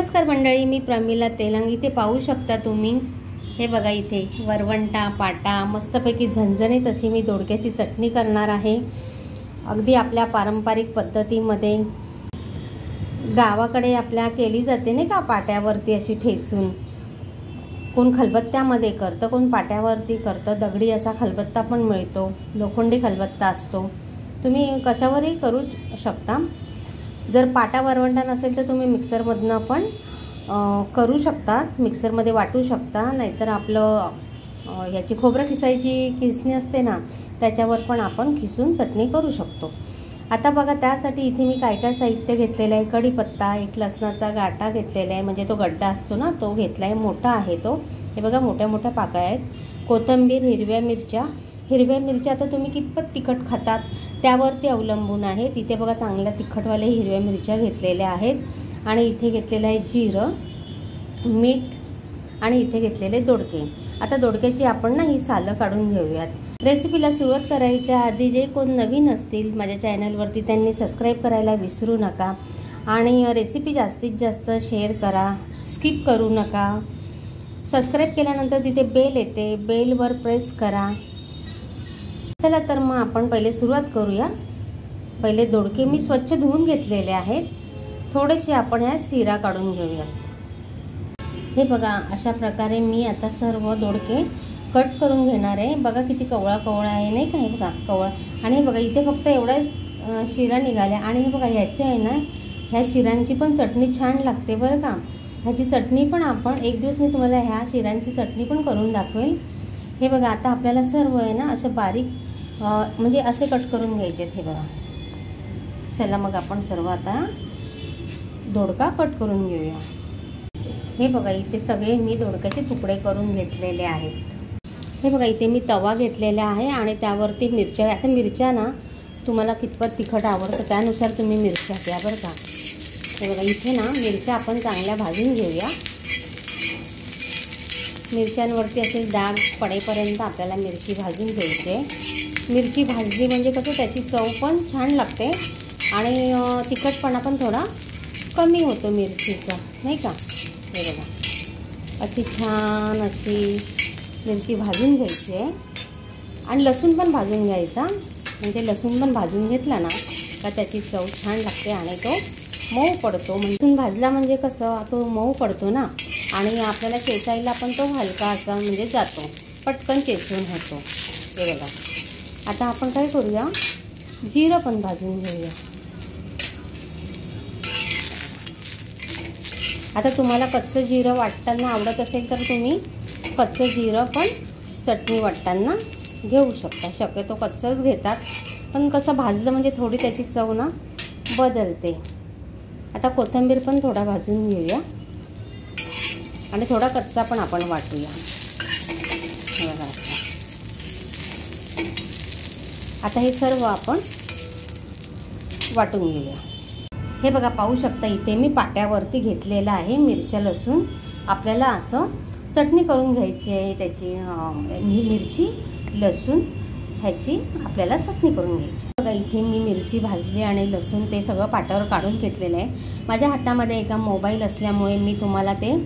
नमस्कार मंडळी, मी प्रमिला तेलंग। इथे पाहू शकता तुम्ही, हे बघा, इथे वरवंटा पाटा मस्तपैकी झणझणीत अशी मी दोडक्याची चटणी करणार आहे। अगदी आपल्या पारंपरिक पद्धतीमध्ये गावाकडे आपल्या केली जाते नाही का, पाट्यावरती अशी ठेचून। कोण खलबत्त्यामध्ये करतं, कोण पाट्यावरती करतं। दगडी असा खलबत्ता पण मिळतो, लोखंडी खलबत्ता असतो, तुम्ही कशावरही करू शकता। जर पाटा वरवंटा नसेल तर तुम्ही मिक्सरमधनं पण करू शकता, मिक्सरमध्ये वाटू शकता। नाहीतर आपलं याची खोबरं खिसायची खिसणी असते ना, त्याच्यावर पण आपण खिसून चटणी करू शकतो। आता बघा, त्यासाठी इथे मी काय काय साहित्य घेतलेलं आहे। कढीपत्ता, एक लसणाचा गाठा घेतलेला आहे, म्हणजे तो गड्डा असतो ना, तो घेतला आहे, मोठा आहे तो। हे बघा, मोठ्या मोठ्या पाकळ्या आहेत। कोथिंबीर, हिरव्या मिरच्या आता तुम्ही कितपत तिखट खातात त्यावरती अवलंबून आहे। तिथे बघा, चांगल्या तिखटवाले हिरव्या मिरच्या घेतलेल्या आहेत। आणि इथे घेतलेलं आहे जिरं, मीठ, आणि इथे घेतलेले दोडके। आता दोडक्याची आपण ना ही सालं काढून घेऊयात। रेसिपीला सुरुवात करायच्या आधी जे कोण नवीन असतील माझ्या चॅनलवरती त्यांनी सबस्क्राईब करायला विसरू नका। आणि रेसिपी जास्तीत जास्त शेअर करा, स्किप करू नका। सबस्क्राईब केल्यानंतर तिथे बेल येते, बेलवर प्रेस करा। चला तर मग आपण पहिले सुरुवात करूया। पहिले दोडके मी स्वच्छ धुवून घेतलेले आहेत। थोडेसे आपण ह्या सिरा काढून घेऊयात। हे बघा, अशा प्रकारे मी आता सर्व दोडके कट करून घेणार आहे। बघा किती कवळा आहे नाही का, हे बघा कवळा। आणि हे बघा, इथे फक्त एवढा शिरा निघाल्या। आणि हे बघा, याचे आहे ना, ह्या शिरांची पण चटणी छान लागते बरं का। ह्याची चटणी पण आपण एक दिवस मी तुम्हाला ह्या शिरांची चटणी पण करून दाखवेल। हे बघा, आता आपल्याला सर्व आहे ना असं बारीक म्हणजे असे कट करून घ्यायचे आहेत। हे बघा, चला मग आपण सर्व आता दोडका कट करून घेऊया। हे बघा, इथे सगळे मी दोडक्याचे तुकडे करून घेतलेले आहेत। हे बघा, इथे मी तवा घेतलेला आहे आणि त्यावरती मिरच्या। आता मिरच्या ना तुम्हाला कितपत तिखट आवडतं त्यानुसार तुम्ही मिरच्या घ्या बरं का। हे बघा, इथे ना मिरच्या आपण चांगल्या भाजून घेऊया। मिरच्यांवरती असे डाग पडेपर्यंत आपल्याला मिरची भाजून घ्यायची। मिरची भाजली म्हणजे कसं त्याची चव पण छान लागते आणि तिखटपणा पण थोडा कमी होतो मिरचीचा नाही का। हे बघा, अशी छान अशी मिरची भाजून घ्यायची आहे। आणि लसूण पण भाजून घ्यायचा, म्हणजे लसूण पण भाजून घेतला ना का त्याची चव छान लागते आणि तो मऊ पडतो। लसूण भाजला म्हणजे कसं तो मऊ पडतो ना, आणि आपल्याला चेचायला पण तो हलका असा म्हणजे जातो, पटकन चेचून होतो। हे बघा, आता आपण काय करूया, जिरं पण भाजून घेऊया। आता तुम्हाला कच्चं जिरं वाटताना आवडत असेल तर तुम्ही कच्चं जिरं पण चटणी वाटताना घेऊ शकता। शक्यतो कच्चंच घेतात, पण कसं भाजलं म्हणजे थोडी त्याची चव ना बदलते। आता कोथिंबीर पण थोडा भाजून घेऊया आणि थोडा कच्चा पण आपण वाटूया। बघा, आता हे सर्व आपण वाटून घेऊया। हे बघा, पाहू शकता इथे मी पाट्यावरती घेतलेलं आहे मिरच्या लसूण। आपल्याला असं चटणी करून घ्यायची आहे त्याची, मिरची लसूण ह्याची आपल्याला चटणी करून घ्यायची। बघा, इथे मी मिरची भाजली आणि लसूण ते सगळं पाट्यावर काढून घेतलेलं आहे। माझ्या हातामध्ये एका मोबाईल असल्यामुळे मी तुम्हाला ते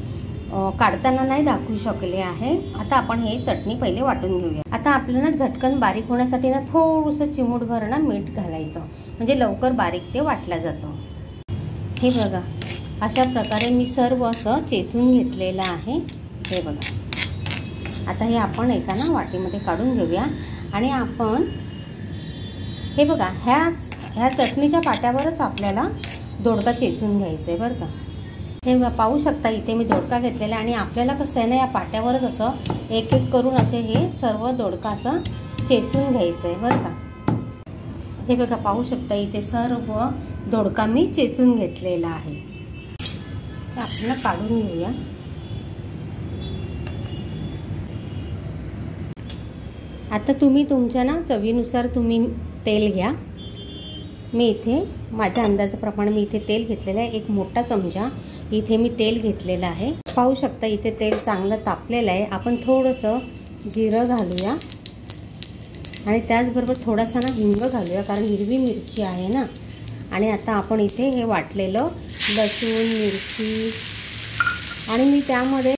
काढताना नाही दाखवू शकले आहे। आता आपण हे चटणी पहिले वाटून घेऊया। आता आपल्याला झटकन बारीक होण्यासाठी ना थोडंसं चिमूटभर ना मीठ घालायचं, म्हणजे लवकर बारीक ते वाटलं जातं। हे बघा, अशा प्रकारे मी सर्व असं चेचून घेतलेलं आहे। हे बघा, आता हे आपण एका ना वाटीमध्ये काढून घेऊया। आणि आपण हे बघा, ह्या चटणीच्या पाट्यावरच आपल्याला दोडका चेचून घ्यायचं आहे बरं का। हे बघा, पाहू शकता इथे मी दोडका घेतलेला आहे आणि आपल्याला कसं आहे ना, या पाट्यावरच असं एक एक करून असे हे सर्व दोडका असं चेचून घ्यायचं आहे बरं का। हे बघा, पाहू शकता इथे सर्व दोडका मी चेचून घेतलेला आहे। ते आपल्याला काढून घेऊया। आता तुम्ही तुमच्या ना चवीनुसार तुम्ही तेल घ्या। मी इथे माझ्या अंदाजाप्रमाणे मी इथे तेल घेतलेलं आहे, एक मोठा चमचा इथे मी तेल घेतलेलं आहे। पाहू शकता इथे तेल चांगलं तापलेलं आहे। आपण थोडंसं जिरं घालूया आणि त्याचबरोबर थोडासा ना हिंग घालूया, कारण हिरवी मिरची आहे ना। आणि आता आपण इथे हे वाटलेलं लसूण, मिरची आणि मी त्यामध्ये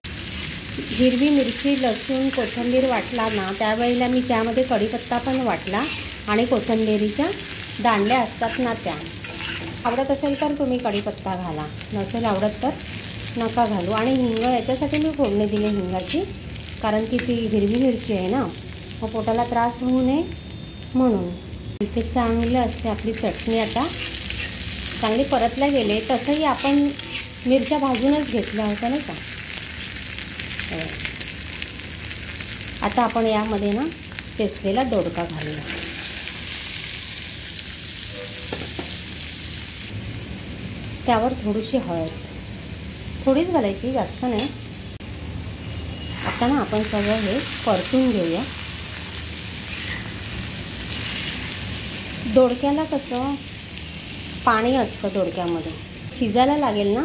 हिरवी मिरची, लसूण, कोथिंबीर वाटला ना, त्यावेळेला मी त्यामध्ये कढीपत्ता पण वाटला आणि कोथिंबीरीच्या दांड्या असतात ना त्या. आवडत असेल तर तुम्ही कढीपत्ता घाला, नसेल आवडत तर नका घालू. आणि हिंग याच्यासाठी मी फोडणी दिली हिंगाची, कारण की ती हिरवी मिरची आहे ना, मग पोटाला त्रास होऊ नये म्हणून. इथे चांगलं असते आपली चटणी आता चांगली परतल्या गेले. तसंही आपण मिरच्या भाजूनच घेतल्या होत्या नाही का. आता आपण यामध्ये ना चेचलेला दोडका घालूया. त्यावर थोडीशी हळद, थोडीच घालायची, जास्त नाही. आता ना आपण सगळं हे परतून घेऊया. दोडक्याला कसं पाणी असतं, दोडक्यामध्ये शिजायला लागेल ना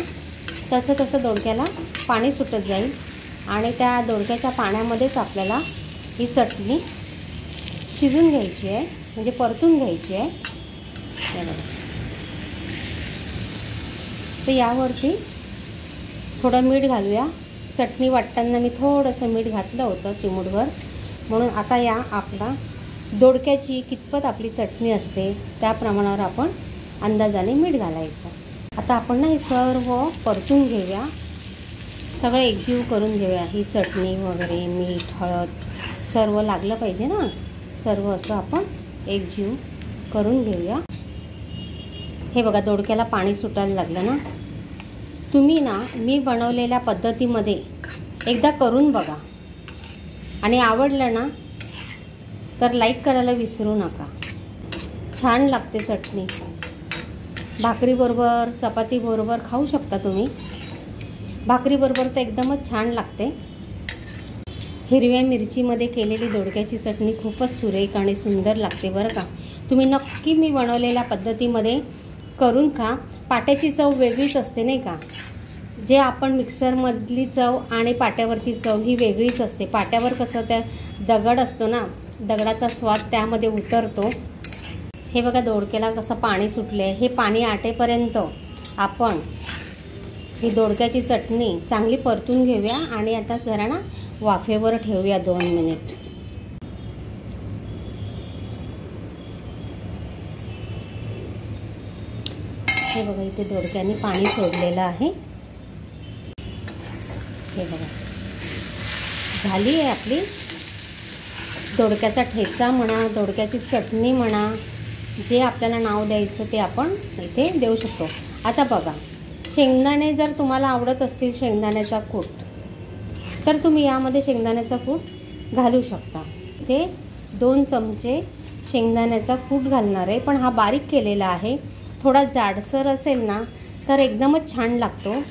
तसं तसं दोडक्याला पाणी सुटत जाईल आणि त्या दोडक्याच्या पाण्यामध्येच आपल्याला ही चटणी शिजून घ्यायची आहे, म्हणजे परतून घ्यायची आहे. तर यावरती थोडं मीठ घालूया. चटणी वाटताना मी थोडंसं मीठ घातलं होतं चिमूटभर, म्हणून आता या आपला दोडक्याची कितपत आपली चटणी असते त्या प्रमाणावर आपण अंदाजाने मीठ घालायचं. आता आपण ना हे सर्व परतून घेऊया, सगळं एकजीव करून घेऊया. ही चटणी वगैरे, मीठ, हळद सर्व लागलं पाहिजे ना, सर्व असं आपण एकजीव करून घेऊया. हे बघा दोडक्याला पाणी सुटायला लागलं ना. तुम्ही ना मी बनवलेल्या पद्धतीमध्ये एकदा करून बघा आणि आवडलं ना तर लाईक करायला विसरू नका. छान लागते चटणी, भाकरीबरोबर, चपातीबरोबर खाऊ शकता तुम्ही. भाकरीबरोबर तर एकदमच छान लागते. हिरव्या मिरचीमध्ये केलेली दोडक्याची चटणी खूपच सुरेख आणि सुंदर लागते बरं का. तुम्ही नक्की मी बनवलेल्या पद्धतीमध्ये करून खा. पाट्याची चव वेगळीच असते नाही का. जे आपण मिक्सरमधली चव आणि पाट्यावरची चव ही वेगळीच असते. पाट्यावर कसं त्या दगड असतो ना, दगडाचा स्वाद त्यामध्ये उतरतो. हे बघा दोडक्याला कसं पाणी सुटले. हे पाणी आटेपर्यंत आपण ही दोडक्याची चटणी चांगली परतून घेऊया आणि आता जरा ना वाफेवर ठेवूया 2 मिनिट. हे बघा इथे दोडक्याने पाणी सोडलेलं आहे. हे बघा झाली आहे आपली दोडक्याचा ठेचा म्हणा, दोडक्याची चटणी म्हणा, जे आपल्याला नाव द्यायचं ते आपण इथे देऊ शकतो. आता बघा शेंगदाणे जर तुम्हाला आवडत असतील, शेंगदाण्याचा कूट, तर तुम्ही यामध्ये शेंगदाण्याचा कूट घालू शकता. ते 2 चमचे शेंगदाण्याचा कूट घालणार आहे, पण हा बारीक केलेला आहे. थोडा जाडसर असेल ना तर एकदमच छान लागतो.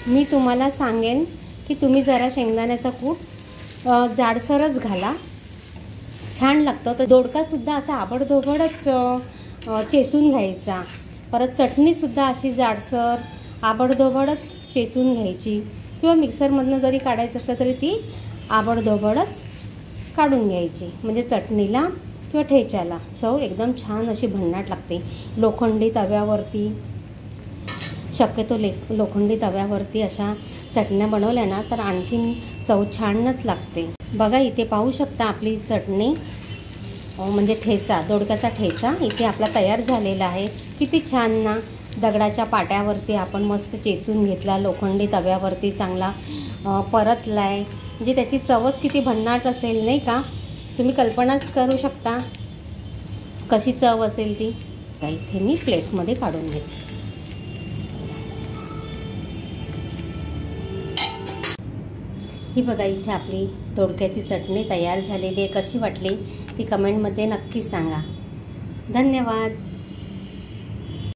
मी तुम्हाला सांगेन की तुम्ही जरा शेंगदाण्याचा कूट जाडसरच घाला, छान लागतं. तर दोडकासुद्धा असा आबडधोबडच चेचून घ्यायचा. परत चटणीसुद्धा अशी जाडसर आबडधोबडच चेचून घ्यायची, किंवा मिक्सरमधनं जरी काढायचं असलं तरी ती आबडधोबडच काढून घ्यायची. म्हणजे चटणीला किंवा ठेच्याला चव एकदम छान अशी भन्नाट लागते. लोखंडी तव्यावरती, शक्यतो लोखंडी तव्यावरती अशा चटण्या बनवल्या ना तर आणखीन चव छानच लागते. बघा इथे पाहू शकता आपली चटणी, म्हणजे ठेचा, दोडक्याचा ठेचा इथे आपला तयार झालेला आहे. किती छान ना, दगडाच्या पाट्यावरती आपण मस्त चेचून घेतला, लोखंडी तव्यावरती चांगला परतला आहे. म्हणजे त्याची चवच किती भन्नाट असेल नाही का. तुम्ही कल्पनाच करू शकता कशी चव असेल ती. इथे मी प्लेटमध्ये काढून घेते. ही बघा इथे आपली दोडक्याची चटणी तयार झालेली आहे. कशी वाटली ती कमेंटमध्ये नक्की सांगा. धन्यवाद.